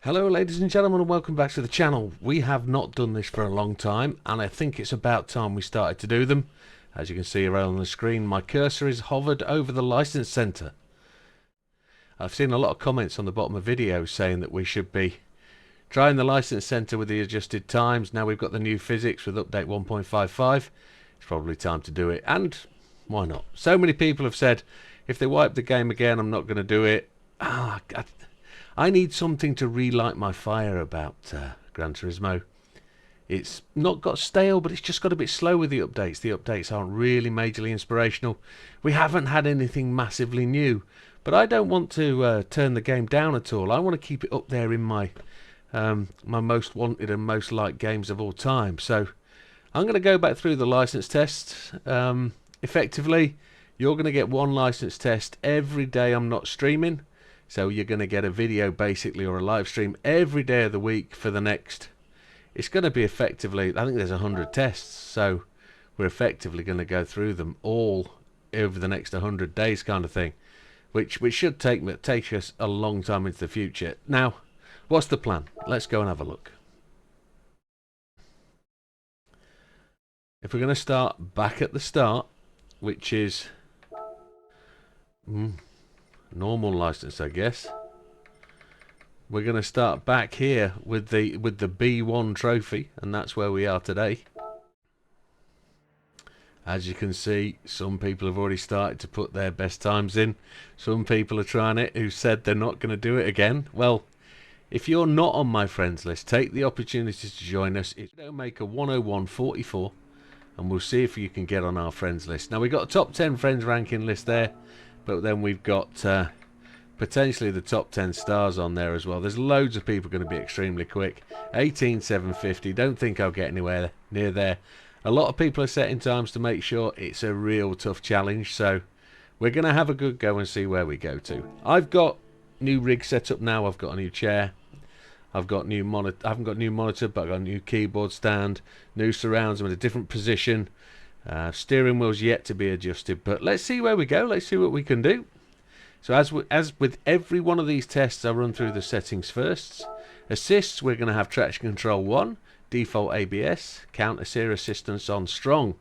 Hello ladies and gentlemen, and welcome back to the channel. We have not done this for a long time, and I think it's about time we started to do them. As you can see around on the screen, my cursor is hovered over the license center. I've seen a lot of comments on the bottom of videos saying that we should be trying the license center with the adjusted times. Now we've got the new physics with update 1.55. It's probably time to do it, and why not? So many people have said if they wipe the game again, I'm not going to do it. I need something to relight my fire about Gran Turismo. It's not got stale, but it's just got a bit slow with the updates. The updates aren't really majorly inspirational. We haven't had anything massively new, but I don't want to turn the game down at all. I want to keep it up there in my my most wanted and most liked games of all time. So I'm going to go back through the license tests. Effectively, you're going to get one license test every day I'm not streaming. So you're going to get a video basically, or a live stream every day of the week for the next, it's going to be effectively, I think there's 100 tests, so we're effectively going to go through them all over the next 100 days kind of thing, which should take us a long time into the future. Now, what's the plan? Let's go and have a look. If we're going to start back at the start, which is normal license, I guess. We're going to start back here with the B1 trophy, and that's where we are today. As you can see, some people have already started to put their best times in. Some people are trying it who said they're not going to do it again. Well, if you're not on my friends list, take the opportunity to join us. It's Widdowmaker 10144, and we'll see if you can get on our friends list. Now, we've got a top 10 friends ranking list there, but then we've got potentially the top 10 stars on there as well. There's loads of people going to be extremely quick. 18,750. Don't think I'll get anywhere near there. A lot of people are setting times to make sure it's a real tough challenge. So we're going to have a good go and see where we go to. I've got new rig set up now. I've got a new chair. I've got new monitor. I haven't got a new monitor, but I've got a new keyboard stand. New surrounds. I'm in a different position. Steering wheel's yet to be adjusted, but let's see where we go. Let's see what we can do. So as with every one of these tests, I run through the settings first. Assists, we're going to have traction control 1, default ABS, counter steer assistance on strong.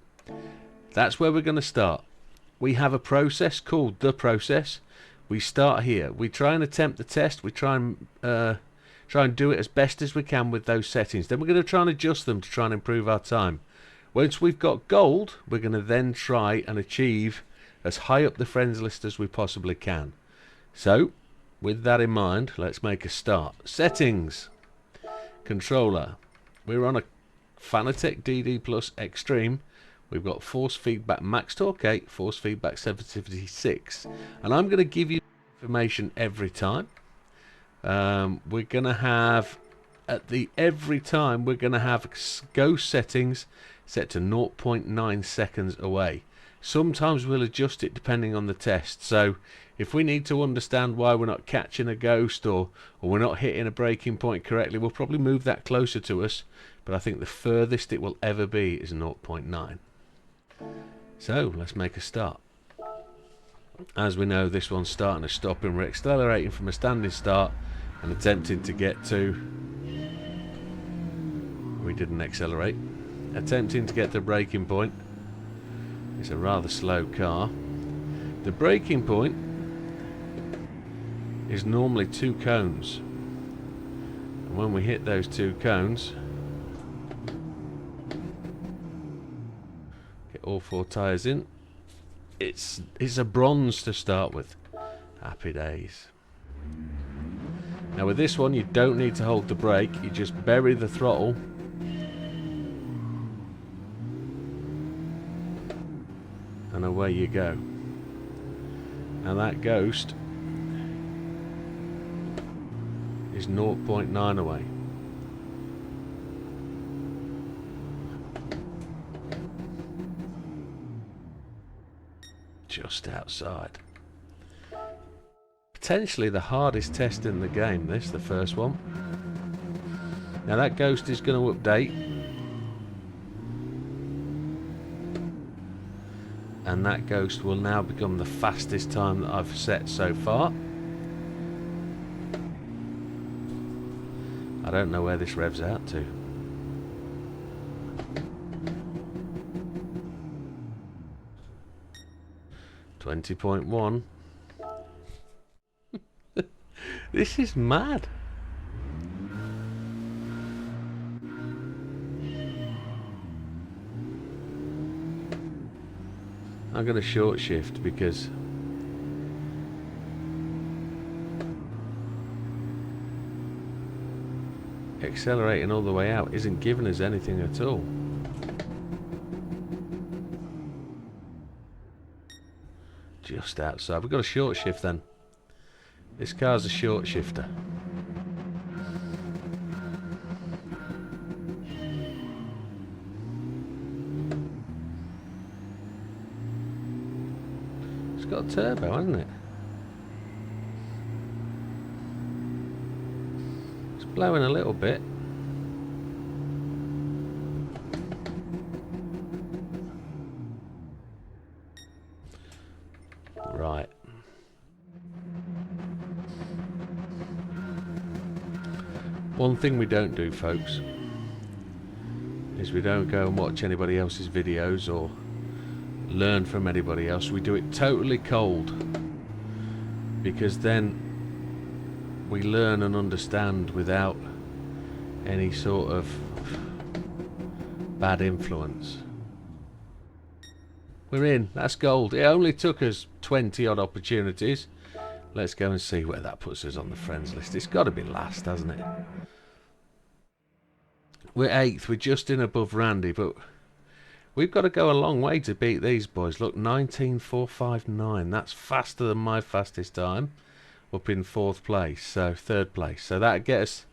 That's where we're going to start. We have a process called the process. We start here. We try and attempt the test. We try and do it as best as we can with those settings. Then we're going to try and adjust them to try and improve our time. Once we've got gold, we're going to then try and achieve as high up the friends list as we possibly can. So, with that in mind, let's make a start. Settings. Controller. We're on a Fanatec DD Plus Extreme. We've got force feedback max torque 8, force feedback sensitivity 6. And I'm going to give you information every time. We're going to have, every time, we're going to have ghost settings set to 0.9 seconds away. Sometimes we'll adjust it depending on the test. So if we need to understand why we're not catching a ghost or we're not hitting a braking point correctly, we'll probably move that closer to us. But I think the furthest it will ever be is 0.9. So let's make a start. As we know, this one's starting and stopping. We're accelerating from a standing start and attempting to get to... We didn't accelerate. Attempting to get to braking point. It's a rather slow car. The braking point is normally 2 cones. And when we hit those 2 cones, get all 4 tyres in. It's a bronze to start with. Happy days. Now with this one, you don't need to hold the brake. You just bury the throttle. and away you go. And that ghost is 0.9 away. Just outside. Potentially the hardest test in the game, this, the first one. Now that ghost is going to update. And that ghost will now become the fastest time that I've set so far. I don't know where this revs out to. .1. This is mad. I'm going to short shift because accelerating all the way out isn't giving us anything at all. Just outside. We've got a short shift then. This car's a short shifter. It's got a turbo, hasn't it? It's blowing a little bit. Right. One thing we don't do, folks, is we don't go and watch anybody else's videos or learn from anybody else. We do it totally cold, because then we learn and understand without any sort of bad influence. We're in. That's gold. It only took us 20 odd opportunities. Let's go and see where that puts us on the friends list. It's got to be last, hasn't it? We're 8th. We're just in above Randy, but we've got to go a long way to beat these boys. Look, 19.459. That's faster than my fastest time. Up in 4th place, so 3rd place. So that'll get us,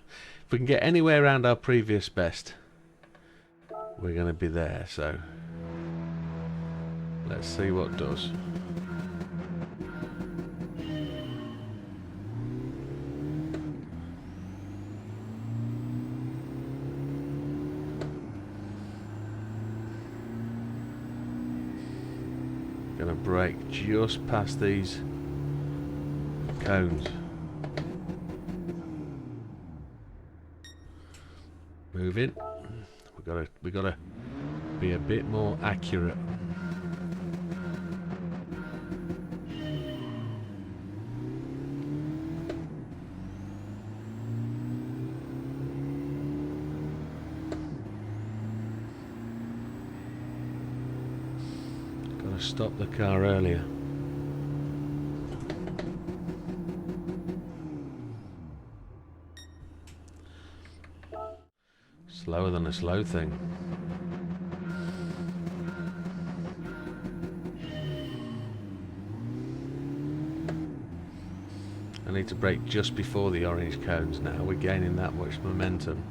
if we can get anywhere around our previous best, we're going to be there. So let's see what does. Gonna brake just past these cones. Moving. We gotta be a bit more accurate. Stop the car earlier. Slower than a slow thing. I need to brake just before the orange cones now. We're gaining that much momentum.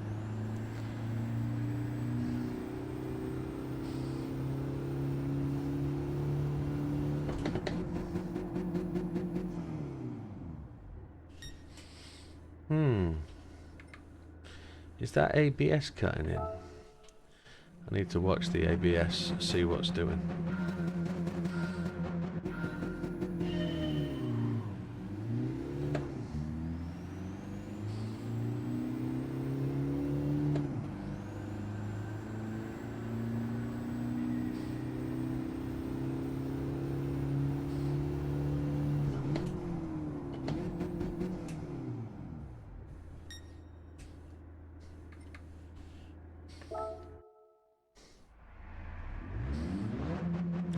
Is that ABS cutting in? I need to watch the ABS, see what's doing.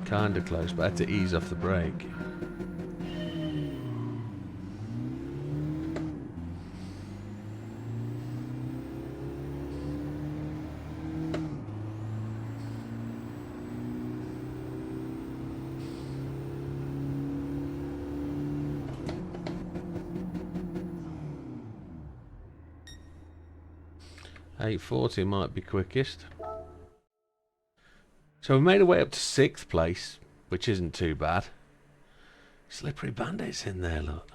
Kind of close, but I had to ease off the brake. 840 might be quickest. So we made our way up to 6th place, which isn't too bad. Slippery Bandit's in there, look.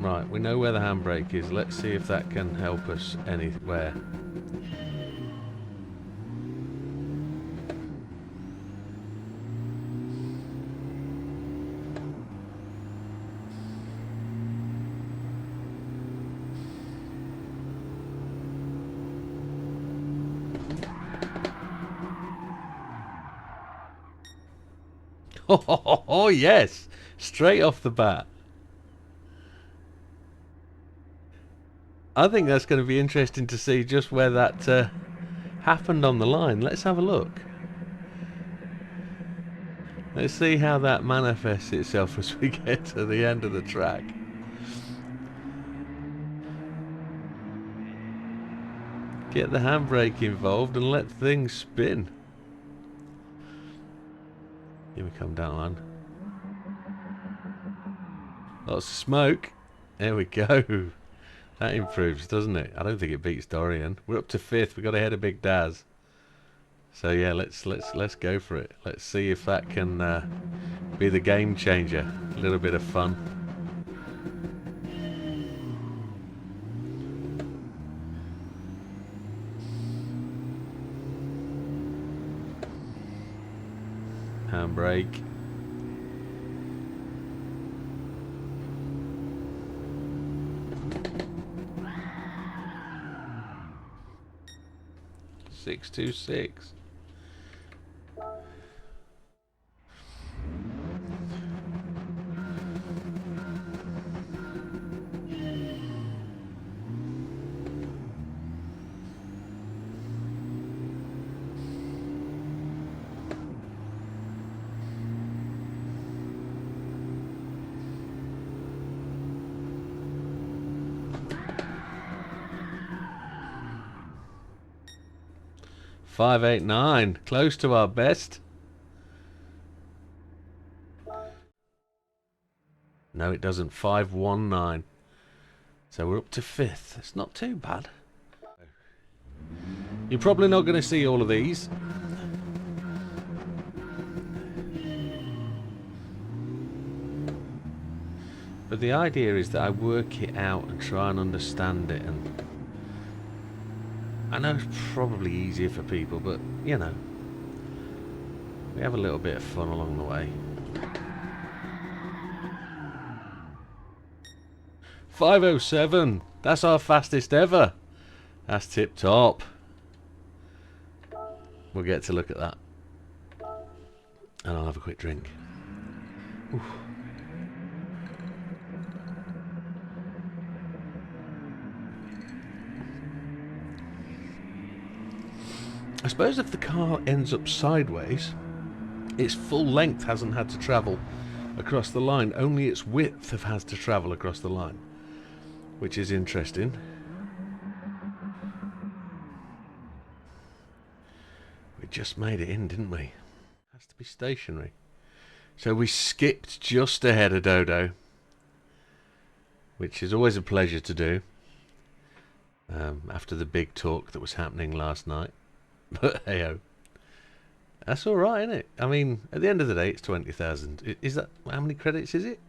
Right, we know where the handbrake is. Let's see if that can help us anywhere. Oh, yes! Straight off the bat. I think that's going to be interesting to see just where that happened on the line. Let's have a look. Let's see how that manifests itself as we get to the end of the track. Get the handbrake involved and let things spin. Here we come down, man. Lots of smoke. There we go. That improves, doesn't it? I don't think it beats Dorian. We're up to 5th. We've got ahead of Big Daz. So yeah, let's go for it. Let's see if that can be the game changer. A little bit of fun. Handbrake. Six 626. Five, 8, 9, close to our best. No, it doesn't. 519. So we're up to 5th. It's not too bad. You're probably not going to see all of these. But the idea is that I work it out and try and understand it, and I know it's probably easier for people, but you know, we have a little bit of fun along the way. 507. That's our fastest ever. That's tip top. We'll get to look at that. And I'll have a quick drink. Oof. I suppose if the car ends up sideways, its full length hasn't had to travel across the line, only its width has to travel across the line, which is interesting. We just made it in, didn't we? Has to be stationary. So we skipped just ahead of Dodo, which is always a pleasure to do after the big talk that was happening last night. But hey-oh, that's all right, isn't it? I mean, at the end of the day, it's 20,000. Is that, how many credits is it?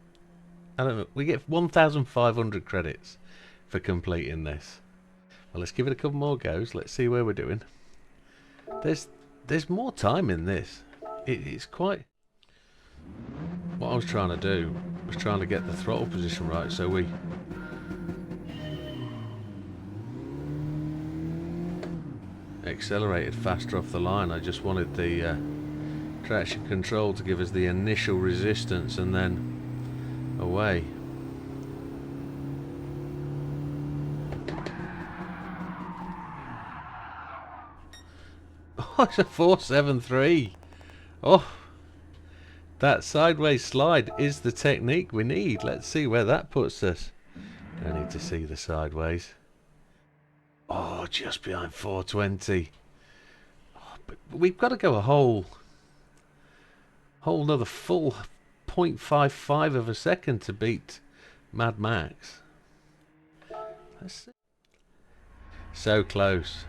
I don't know. We get 1,500 credits for completing this. Well, let's give it a couple more goes. Let's see where we're doing. There's more time in this. It's quite... What I was trying to do was trying to get the throttle position right, so we... accelerated faster off the line. I just wanted the traction control to give us the initial resistance and then away. Oh, it's a 473. Oh, that sideways slide is the technique we need. Let's see where that puts us. I need to see the sideways. Oh, just behind 420. Oh, but we've got to go a whole another full 0.55 of a second to beat Mad Max. Let's see. So close.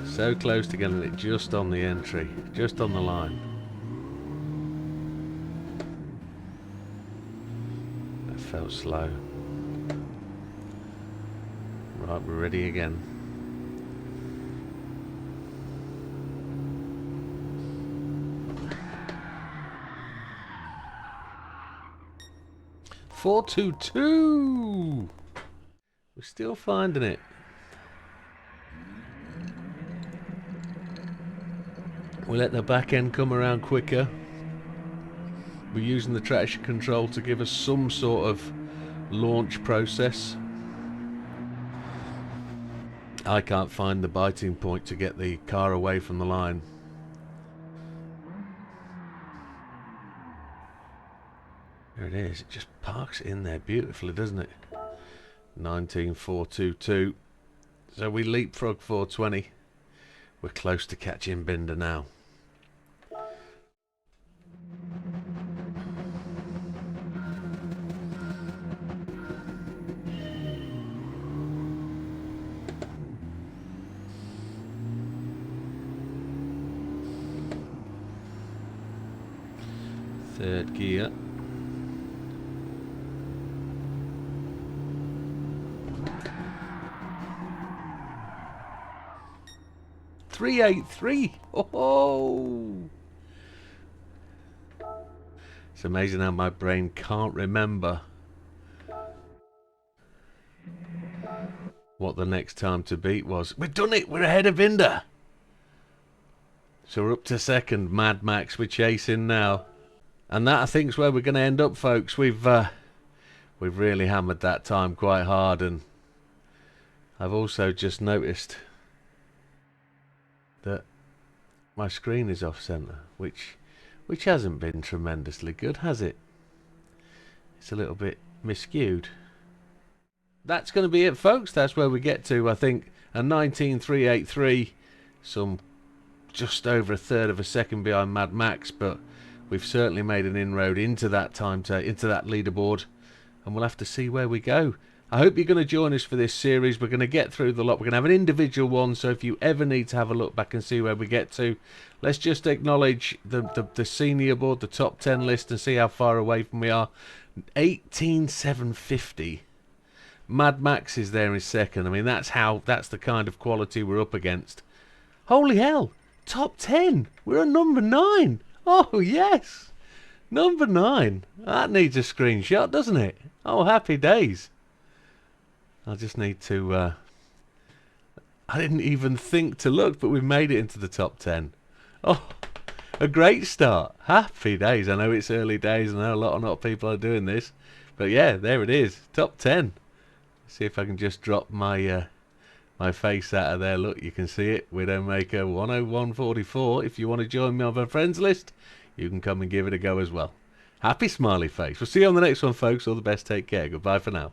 So close to getting it just on the entry. Just on the line. That felt slow. Right, we're ready again. .422. We're still finding it. We let the back end come around quicker. We're using the traction control to give us some sort of launch process. I can't find the biting point to get the car away from the line. There it is. It just parks in there beautifully, doesn't it? 19.422. So we leapfrog 420. We're close to catching Binder now. Third gear. .383. Oh! It's amazing how my brain can't remember what the next time to beat was. We've done it! We're ahead of Binder! So we're up to second. Mad Max, we're chasing now. And that, I think, is where we're going to end up, folks. We've really hammered that time quite hard, and I've also just noticed that my screen is off centre, which hasn't been tremendously good, has it? It's a little bit miscued. That's going to be it, folks. That's where we get to, I think, a 19.383, some just over a third of a second behind Mad Max, but we've certainly made an inroad into that into that leaderboard, and we'll have to see where we go. I hope you're going to join us for this series. We're going to get through the lot. We're going to have an individual one, so if you ever need to have a look back and see where we get to, let's just acknowledge the senior board, the top 10 list, and see how far away from we are. 18,750. Mad Max is there in second. I mean, that's the kind of quality we're up against. Holy hell! Top 10! We're on number 9! Oh, yes! Number 9. That needs a screenshot, doesn't it? Oh, happy days. I just need to... I didn't even think to look, but we've made it into the top 10. Oh, a great start. Happy days. I know it's early days. I know a lot of people are doing this. But yeah, there it is. Top 10. See if I can just drop my my face out of there. Look, you can see it. Widdowmaker 101.44. If you want to join me on my friends list, you can come and give it a go as well. Happy smiley face. We'll see you on the next one, folks. All the best. Take care. Goodbye for now.